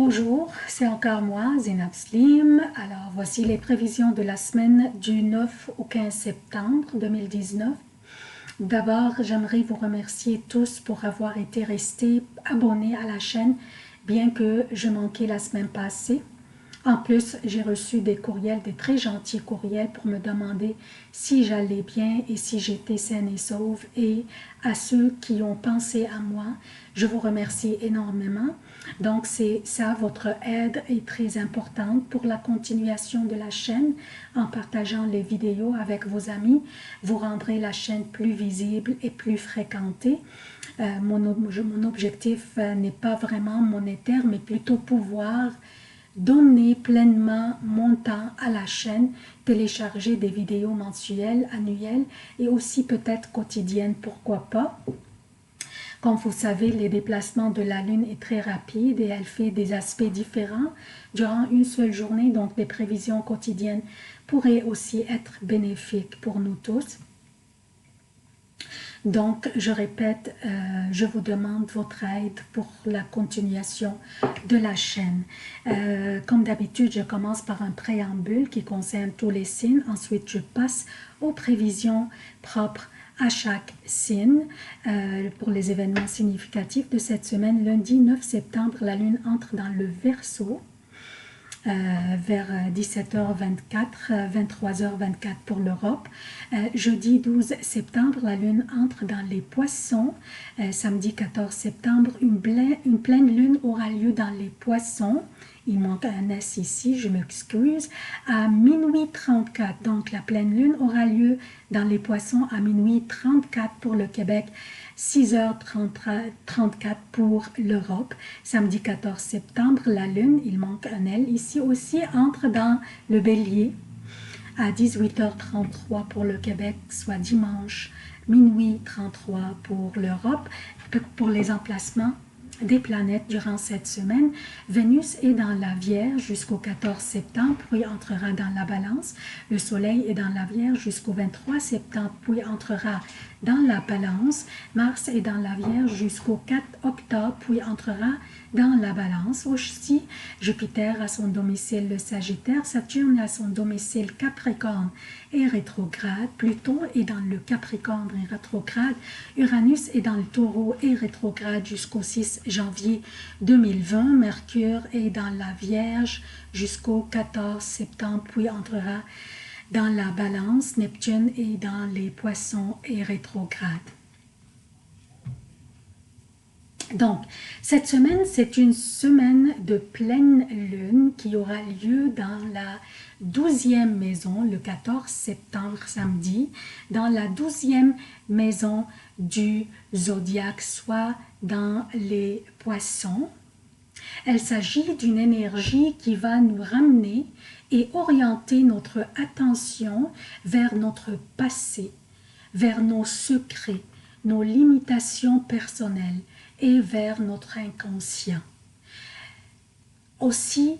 Bonjour, c'est encore moi, Zeinab Slim. Alors, voici les prévisions de la semaine du 9 au 15 septembre 2019. D'abord, j'aimerais vous remercier tous pour avoir été restés abonnés à la chaîne, bien que je manquais la semaine passée. En plus, j'ai reçu des courriels, des très gentils courriels pour me demander si j'allais bien et si j'étais saine et sauve. Et à ceux qui ont pensé à moi, je vous remercie énormément. Donc, c'est ça, votre aide est très importante pour la continuation de la chaîne. En partageant les vidéos avec vos amis, vous rendrez la chaîne plus visible et plus fréquentée. Mon objectif n'est pas vraiment monétaire, mais plutôt pouvoir donner pleinement mon temps à la chaîne, télécharger des vidéos mensuelles, annuelles et aussi peut-être quotidiennes, pourquoi pas. Comme vous savez, les déplacements de la Lune est très rapide et elle fait des aspects différents durant une seule journée, donc des prévisions quotidiennes pourraient aussi être bénéfiques pour nous tous. Donc, je répète, je vous demande votre aide pour la continuation de la chaîne. Comme d'habitude, je commence par un préambule qui concerne tous les signes. Ensuite, je passe aux prévisions propres à chaque signe. Pour les événements significatifs de cette semaine, lundi 9 septembre, la Lune entre dans le Verseau. Vers 17h24, 23h24 pour l'Europe. Jeudi 12 septembre, la Lune entre dans les Poissons. Samedi 14 septembre, une pleine Lune aura lieu dans les Poissons. Il manque un S ici, je m'excuse. À minuit 34, donc la pleine Lune aura lieu dans les Poissons à minuit 34 pour le Québec. 6h34 pour l'Europe. Samedi 14 septembre, la Lune, il manque un L ici aussi, entre dans le Bélier à 18h33 pour le Québec, soit dimanche, minuit 33 pour l'Europe. Pour les emplacements des planètes durant cette semaine, Vénus est dans la Vierge jusqu'au 14 septembre, puis entrera dans la Balance. Le Soleil est dans la Vierge jusqu'au 23 septembre, puis entrera dans la Balance. Mars est dans la Vierge jusqu'au 4 octobre, puis entrera dans la Balance. Aussi, Jupiter a son domicile le Sagittaire, Saturne a son domicile Capricorne et rétrograde, Pluton est dans le Capricorne et rétrograde, Uranus est dans le Taureau et rétrograde jusqu'au 6 janvier 2020, Mercure est dans la Vierge jusqu'au 14 septembre, puis entrera dans la Balance, Neptune est dans les Poissons et rétrograde. Donc, cette semaine, c'est une semaine de pleine lune qui aura lieu dans la 12e maison, le 14 septembre samedi, dans la 12e maison du zodiaque, soit dans les Poissons. Il s'agit d'une énergie qui va nous ramener et orienter notre attention vers notre passé, vers nos secrets, nos limitations personnelles et vers notre inconscient. Aussi,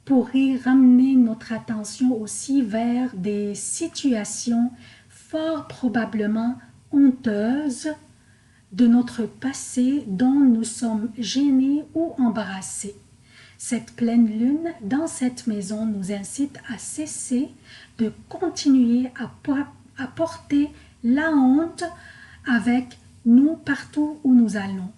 pourrait ramener notre attention aussi vers des situations fort probablement honteuses de notre passé dont nous sommes gênés ou embarrassés. Cette pleine lune dans cette maison nous incite à cesser de continuer à porter la honte avec nous partout où nous allons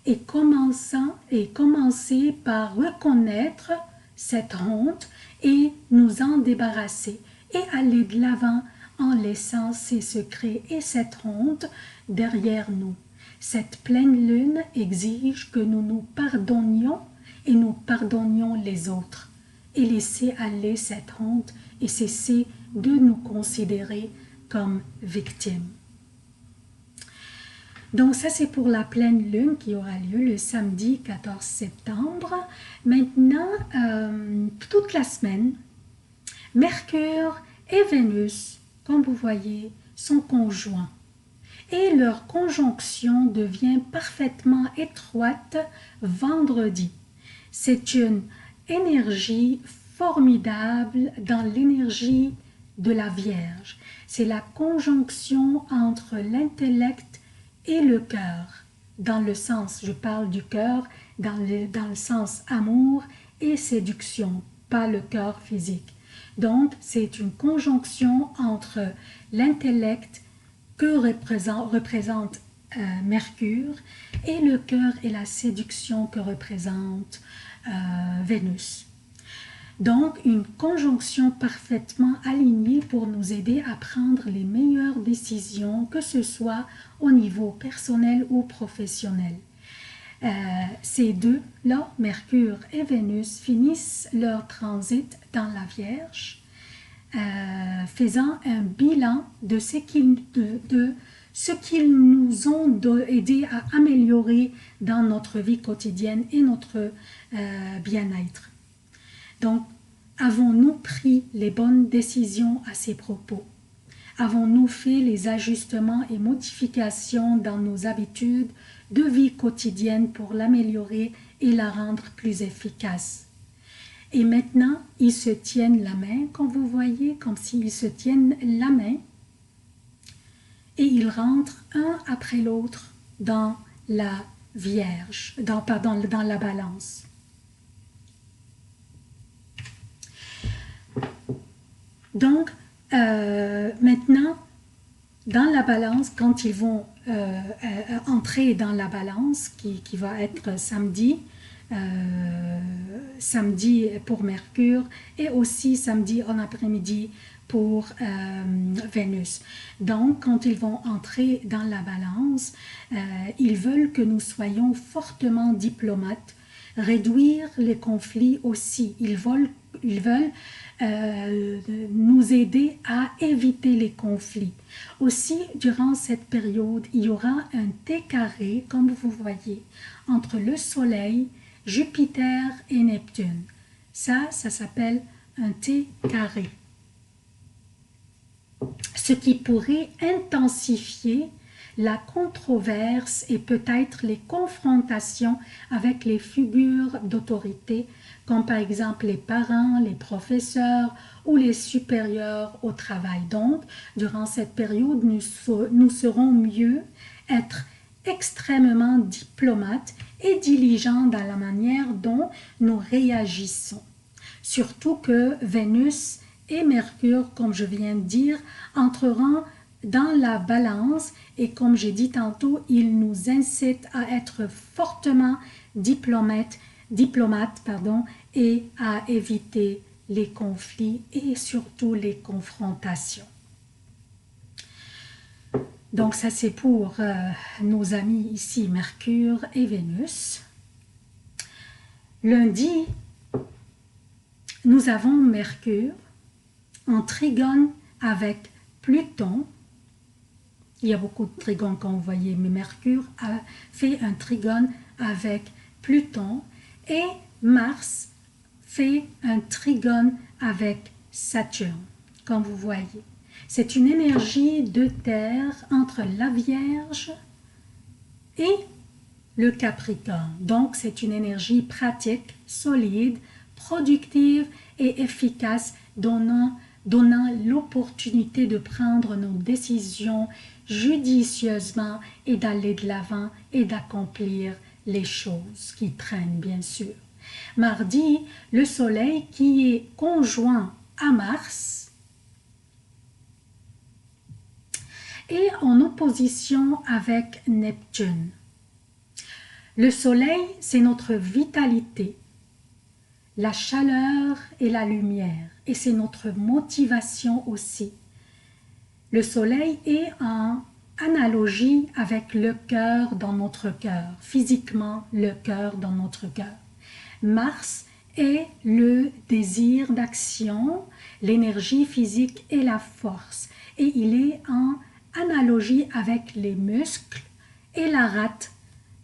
et commencer par reconnaître cette honte et nous en débarrasser et aller de l'avant en laissant ces secrets et cette honte derrière nous. Cette pleine lune exige que nous nous pardonnions et nous pardonnions les autres et laisser aller cette honte et cesser de nous considérer comme victimes. Donc ça c'est pour la pleine lune qui aura lieu le samedi 14 septembre. Maintenant, toute la semaine, Mercure et Vénus, comme vous voyez, sont conjoints. Et leur conjonction devient parfaitement étroite vendredi. C'est une énergie formidable dans l'énergie de la Vierge. C'est la conjonction entre l'intellect et le cœur. dans le sens, je parle du cœur, dans le sens amour et séduction, pas le cœur physique. Donc, c'est une conjonction entre l'intellect que représente Mercure et le cœur et la séduction que représente Vénus. Donc, une conjonction parfaitement alignée pour nous aider à prendre les meilleures décisions, que ce soit au niveau personnel ou professionnel. Ces deux-là, Mercure et Vénus, finissent leur transit dans la Vierge, faisant un bilan de ce qu'ils nous ont aidé à améliorer dans notre vie quotidienne et notre bien-être. Donc, avons-nous pris les bonnes décisions à ces propos? Avons-nous fait les ajustements et modifications dans nos habitudes de vie quotidienne pour l'améliorer et la rendre plus efficace? Et maintenant, ils se tiennent la main, comme vous voyez, comme s'ils se tiennent la main, et ils rentrent un après l'autre dans la Vierge, dans la Balance. Donc, maintenant, dans la Balance, quand ils vont entrer dans la Balance, qui va être samedi pour Mercure et aussi samedi en après-midi pour Vénus. Donc, quand ils vont entrer dans la Balance, ils veulent que nous soyons fortement diplomates, réduire les conflits aussi. Ils veulent nous aider à éviter les conflits. Aussi, durant cette période, il y aura un T carré, comme vous voyez, entre le Soleil, Jupiter et Neptune. Ça s'appelle un T carré. Ce qui pourrait intensifier la controverse et peut-être les confrontations avec les figures d'autorité, comme par exemple les parents, les professeurs ou les supérieurs au travail. Donc, durant cette période, nous serons mieux être extrêmement diplomates et diligents dans la manière dont nous réagissons. Surtout que Vénus et Mercure, comme je viens de dire, entreront dans la Balance et comme j'ai dit tantôt, ils nous incitent à être fortement diplomates et à éviter les conflits et surtout les confrontations. Donc ça c'est pour nos amis ici, Mercure et Vénus. Lundi, nous avons Mercure en trigone avec Pluton. Il y a beaucoup de trigones comme vous voyez, mais Mercure a fait un trigone avec Pluton et Mars fait un trigone avec Saturne, comme vous voyez. C'est une énergie de terre entre la Vierge et le Capricorne. Donc, c'est une énergie pratique, solide, productive et efficace, donnant l'opportunité de prendre nos décisions judicieusement et d'aller de l'avant et d'accomplir les choses qui traînent, bien sûr. Mardi, le Soleil qui est conjoint à Mars est en opposition avec Neptune. Le Soleil, c'est notre vitalité, la chaleur et la lumière, et c'est notre motivation aussi. Le Soleil est en analogie avec le cœur dans notre cœur, physiquement le cœur dans notre cœur. Mars est le désir d'action, l'énergie physique et la force, et il est en analogie avec les muscles et la rate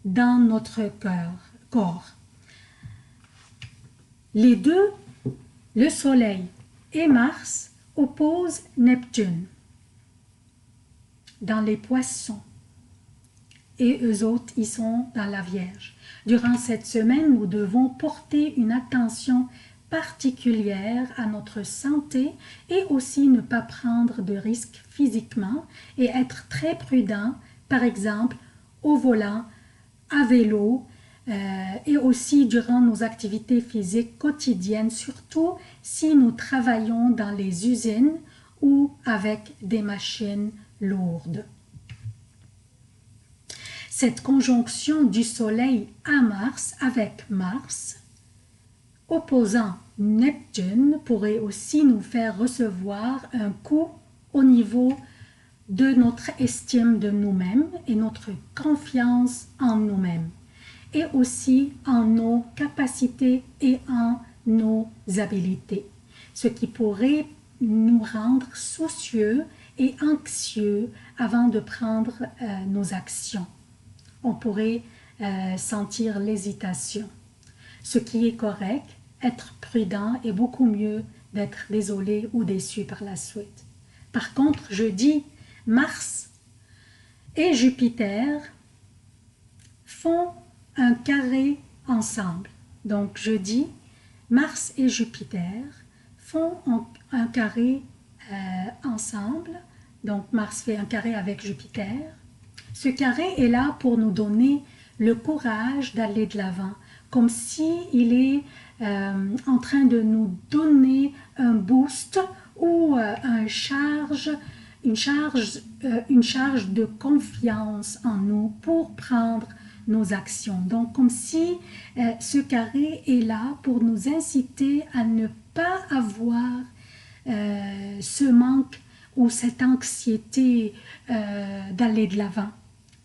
dans notre corps. Les deux, le Soleil et Mars, opposent Neptune dans les Poissons et eux autres, ils sont dans la Vierge. Durant cette semaine, nous devons porter une attention particulière à notre santé et aussi ne pas prendre de risques physiquement et être très prudent, par exemple, au volant à vélo et aussi durant nos activités physiques quotidiennes, surtout si nous travaillons dans les usines ou avec des machines lourdes. Cette conjonction du Soleil à Mars avec Mars opposant Neptune pourrait aussi nous faire recevoir un coup au niveau de notre estime de nous-mêmes et notre confiance en nous-mêmes, et aussi en nos capacités et en nos habilités, ce qui pourrait nous rendre soucieux et anxieux avant de prendre nos actions. On pourrait sentir l'hésitation, ce qui est correct. Être prudent est beaucoup mieux d'être désolé ou déçu par la suite. Par contre, je dis Mars et Jupiter font un carré ensemble. Donc, je dis Mars et Jupiter font un carré ensemble. Donc, Mars fait un carré avec Jupiter. Ce carré est là pour nous donner le courage d'aller de l'avant, comme s'il est en train de nous donner un boost ou une charge de confiance en nous pour prendre nos actions. Donc, comme si ce carré est là pour nous inciter à ne pas avoir ce manque ou cette anxiété d'aller de l'avant.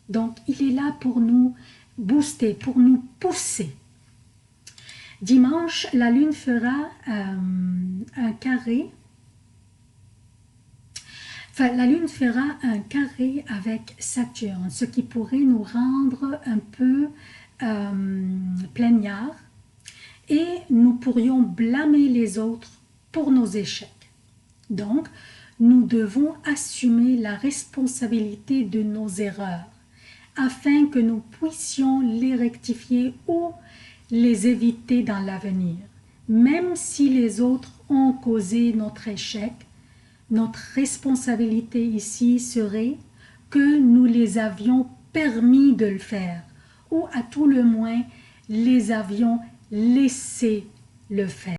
Donc, il est là pour nous booster, pour nous pousser. Dimanche, la Lune fera un carré. Enfin, la Lune fera un carré avec Saturne, ce qui pourrait nous rendre un peu plaignards et nous pourrions blâmer les autres pour nos échecs. Donc, nous devons assumer la responsabilité de nos erreurs afin que nous puissions les rectifier ou les éviter dans l'avenir. Même si les autres ont causé notre échec, notre responsabilité ici serait que nous les avions permis de le faire, ou à tout le moins les avions laissé le faire.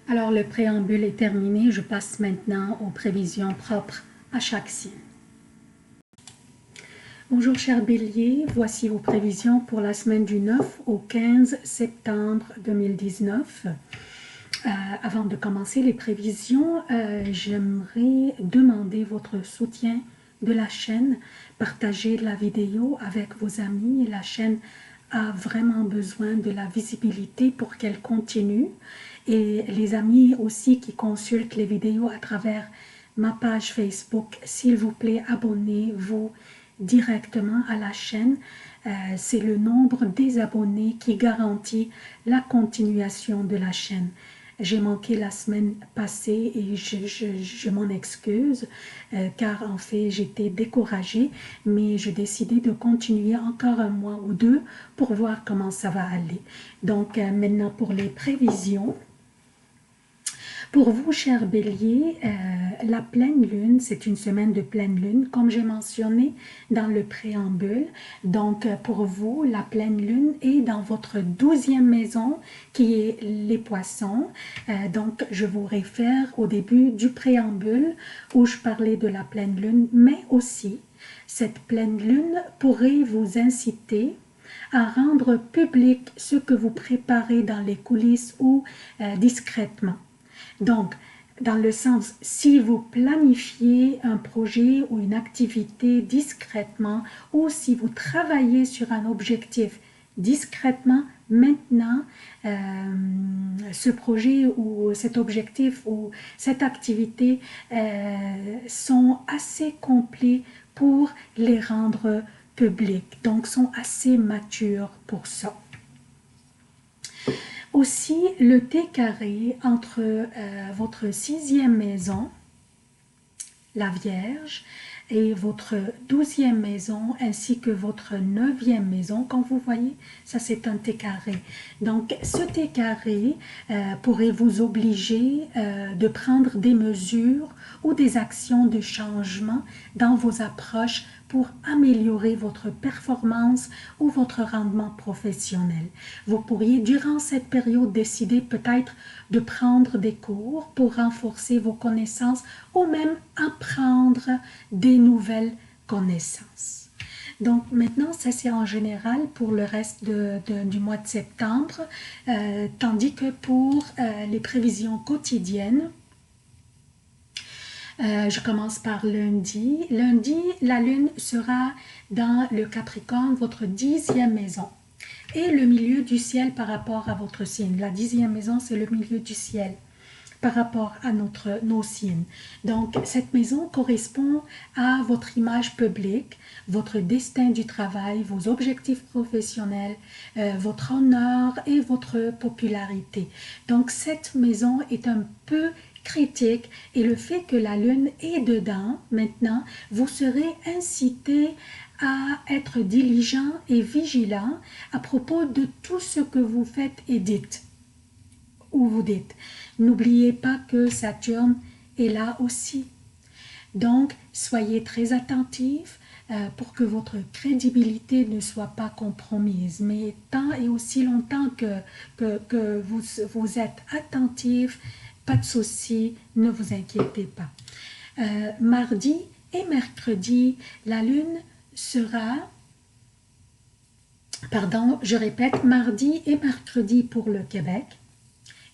Alors le préambule est terminé, je passe maintenant aux prévisions propres à chaque signe. Bonjour chers béliers, voici vos prévisions pour la semaine du 9 au 15 septembre 2019. Avant de commencer les prévisions, j'aimerais demander votre soutien de la chaîne. Partagez la vidéo avec vos amis. La chaîne a vraiment besoin de la visibilité pour qu'elle continue. Et les amis aussi qui consultent les vidéos à travers ma page Facebook, s'il vous plaît, abonnez-vous directement à la chaîne. C'est le nombre des abonnés qui garantit la continuation de la chaîne. J'ai manqué la semaine passée et je m'en excuse car en fait j'étais découragée, mais j'ai décidé de continuer encore un mois ou deux pour voir comment ça va aller. Donc maintenant pour les prévisions. Pour vous, chers béliers, la pleine lune, c'est une semaine de pleine lune, comme j'ai mentionné dans le préambule. Donc, pour vous, la pleine lune est dans votre 12e maison, qui est les poissons. Donc, je vous réfère au début du préambule, où je parlais de la pleine lune, mais aussi, cette pleine lune pourrait vous inciter à rendre public ce que vous préparez dans les coulisses ou discrètement. Donc, dans le sens, si vous planifiez un projet ou une activité discrètement, ou si vous travaillez sur un objectif discrètement, maintenant, ce projet ou cet objectif ou cette activité sont assez complets pour les rendre publics, donc sont assez matures pour ça. Aussi, le T carré entre votre 6e maison, la Vierge, et votre 12e maison, ainsi que votre 9e maison, comme vous voyez, ça c'est un T carré. Donc, ce T carré pourrait vous obliger de prendre des mesures ou des actions de changement dans vos approches pour améliorer votre performance ou votre rendement professionnel. Vous pourriez durant cette période décider peut-être de prendre des cours pour renforcer vos connaissances ou même apprendre des nouvelles connaissances. Donc maintenant, ça c'est en général pour le reste du mois de septembre, tandis que pour les prévisions quotidiennes, je commence par lundi. Lundi, la lune sera dans le Capricorne, votre 10e maison, et le milieu du ciel par rapport à votre signe. La 10e maison, c'est le milieu du ciel par rapport à nos signes. Donc, cette maison correspond à votre image publique, votre destin du travail, vos objectifs professionnels, votre honneur et votre popularité. Donc, cette maison est un peu critique et le fait que la lune est dedans, maintenant, vous serez incité à être diligent et vigilant à propos de tout ce que vous faites et dites, ou vous dites. N'oubliez pas que Saturne est là aussi. Donc, soyez très attentifs pour que votre crédibilité ne soit pas compromise. Mais tant et aussi longtemps que vous êtes attentifs, pas de souci, ne vous inquiétez pas. Mardi et mercredi, la lune sera... Pardon, je répète, mardi et mercredi pour le Québec.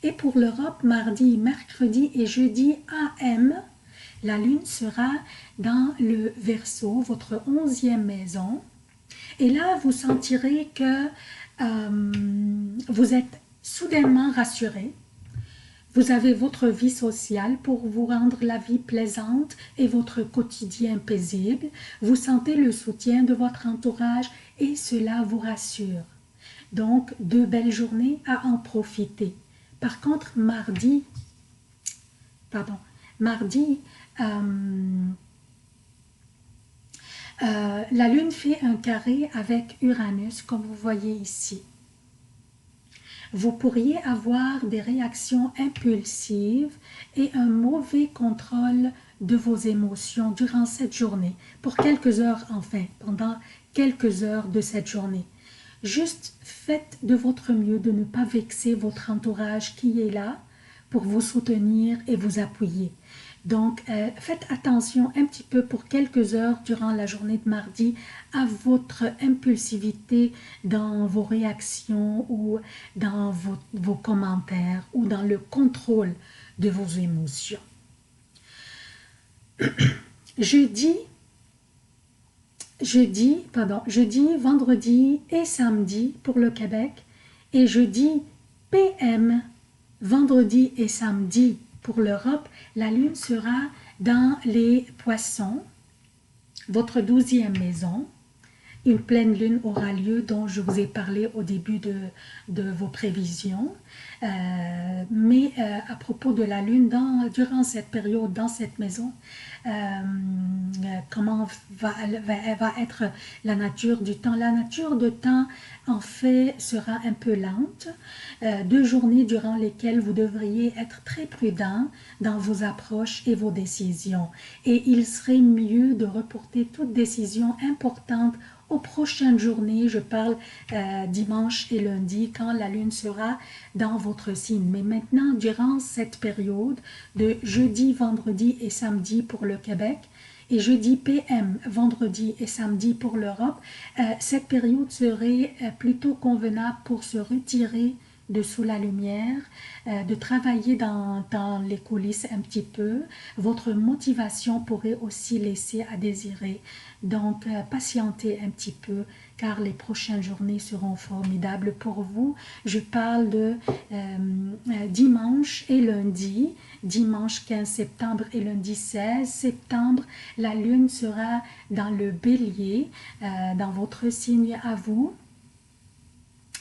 Et pour l'Europe, mardi, mercredi et jeudi AM, la lune sera dans le Verseau, votre 11e maison. Et là, vous sentirez que vous êtes soudainement rassuré. Vous avez votre vie sociale pour vous rendre la vie plaisante et votre quotidien paisible. Vous sentez le soutien de votre entourage et cela vous rassure. Donc, 2 belles journées à en profiter. Par contre, mardi, la lune fait un carré avec Uranus, comme vous voyez ici. Vous pourriez avoir des réactions impulsives et un mauvais contrôle de vos émotions durant cette journée, pour quelques heures enfin, pendant quelques heures de cette journée. Juste faites de votre mieux de ne pas vexer votre entourage qui est là pour vous soutenir et vous appuyer. Donc, faites attention un petit peu pour quelques heures durant la journée de mardi à votre impulsivité dans vos réactions ou dans vos commentaires ou dans le contrôle de vos émotions. Jeudi, vendredi et samedi pour le Québec et jeudi PM, vendredi et samedi pour l'Europe, la lune sera dans les Poissons, votre 12e maison. Une pleine lune aura lieu dont je vous ai parlé au début de vos prévisions. Mais à propos de la lune, durant cette période, dans cette maison, comment va être la nature du temps? La nature du temps, en fait, sera un peu lente. 2 journées durant lesquelles vous devriez être très prudent dans vos approches et vos décisions. Et il serait mieux de reporter toute décision importante aux prochaines journées. Je parle dimanche et lundi quand la lune sera dans votre signe. Mais maintenant, durant cette période de jeudi, vendredi et samedi pour le Québec et jeudi PM, vendredi et samedi pour l'Europe, cette période serait plutôt convenable pour se retirer de sous la lumière, de travailler dans les coulisses un petit peu. Votre motivation pourrait aussi laisser à désirer. Donc, patientez un petit peu car les prochaines journées seront formidables pour vous. Je parle de dimanche et lundi, dimanche 15 septembre et lundi 16 septembre. La lune sera dans le Bélier, dans votre signe à vous.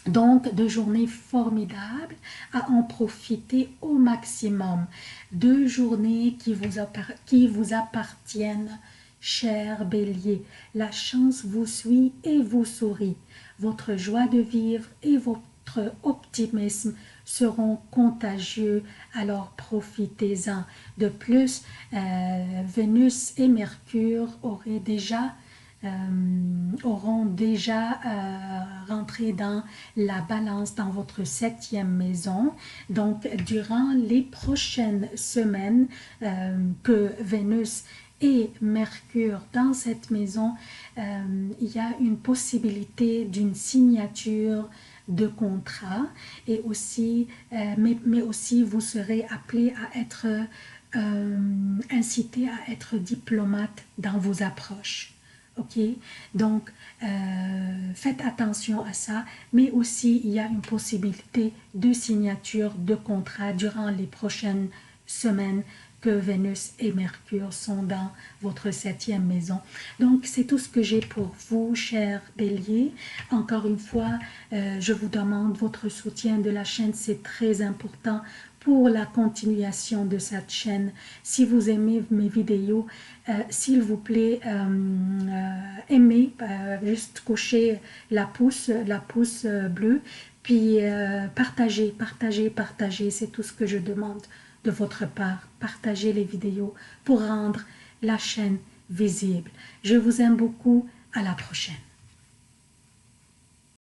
Donc, 2 journées formidables à en profiter au maximum. 2 journées qui vous appartiennent, cher Bélier. La chance vous suit et vous sourit. Votre joie de vivre et votre optimisme seront contagieux, alors profitez-en. De plus, Vénus et Mercure auraient déjà auront déjà rentré dans la balance dans votre 7e maison. Donc, durant les prochaines semaines que Vénus et Mercure dans cette maison, il y a une possibilité d'une signature de contrat et aussi, mais aussi vous serez appelé à être incité à être diplomate dans vos approches. Ok, donc faites attention à ça, mais aussi il y a une possibilité de signature de contrat durant les prochaines semaines que Vénus et Mercure sont dans votre 7e maison. Donc c'est tout ce que j'ai pour vous, chers béliers. Encore une fois, je vous demande votre soutien de la chaîne, c'est très important pour la continuation de cette chaîne. Si vous aimez mes vidéos, s'il vous plaît, aimez, juste cocher la pouce bleue, puis partagez, c'est tout ce que je demande de votre part. Partagez les vidéos pour rendre la chaîne visible. Je vous aime beaucoup, à la prochaine.